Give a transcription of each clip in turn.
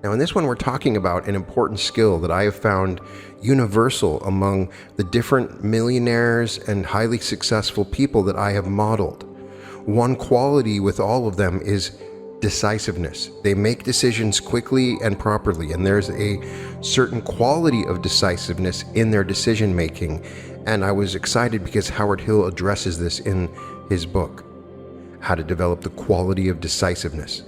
Now, in this one, we're talking about an important skill that I have found universal among the different millionaires and highly successful people that I have modeled. One quality with all of them is decisiveness. They make decisions quickly and properly, and there's a certain quality of decisiveness in their decision making. And I was excited because Howard Hill addresses this in his book, How to Develop the Quality of Decisiveness.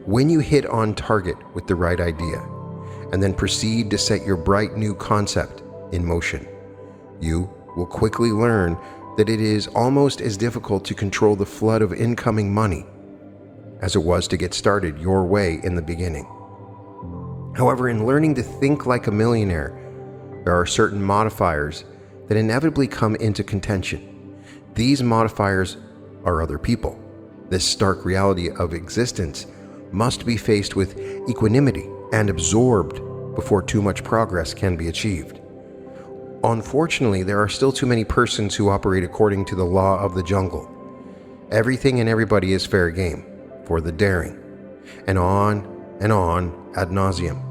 When you hit on target with the right idea, and then proceed to set your bright new concept in motion, you will quickly learn that it is almost as difficult to control the flood of incoming money as it was to get started your way in the beginning. However, in learning to think like a millionaire, there are certain modifiers that inevitably come into contention. These modifiers are other people. This stark reality of existence must be faced with equanimity and absorbed before too much progress can be achieved. Unfortunately, there are still too many persons who operate according to the law of the jungle. Everything and everybody is fair game for the daring, and on ad nauseum.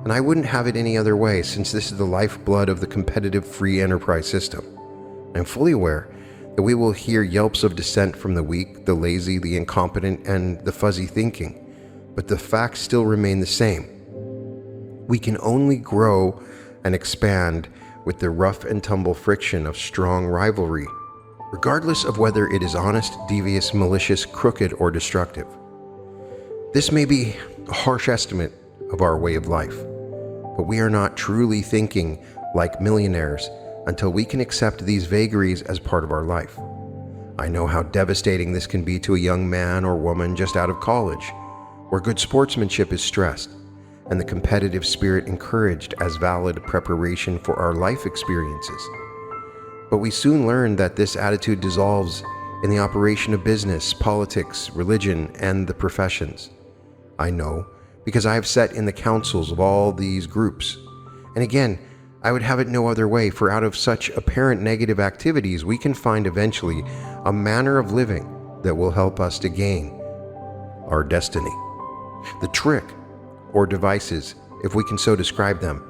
And I wouldn't have it any other way, since this is the lifeblood of the competitive free enterprise system. I'm fully aware that we will hear yelps of dissent from the weak, the lazy, the incompetent, and the fuzzy thinking, but the facts still remain the same. We can only grow and expand with the rough and tumble friction of strong rivalry, regardless of whether it is honest, devious, malicious, crooked, or destructive. This may be a harsh estimate of our way of life, but we are not truly thinking like millionaires until we can accept these vagaries as part of our life. I know how devastating this can be to a young man or woman just out of college, where good sportsmanship is stressed and the competitive spirit encouraged as valid preparation for our life experiences. But we soon learn that this attitude dissolves in the operation of business, politics, religion, and the professions. I know because I have sat in the councils of all these groups. And again, I would have it no other way, for out of such apparent negative activities, we can find eventually a manner of living that will help us to gain our destiny. The trick, or devices, if we can so describe them,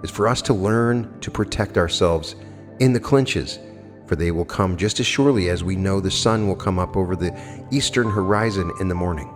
is for us to learn to protect ourselves in the clinches, for they will come just as surely as we know the sun will come up over the eastern horizon in the morning.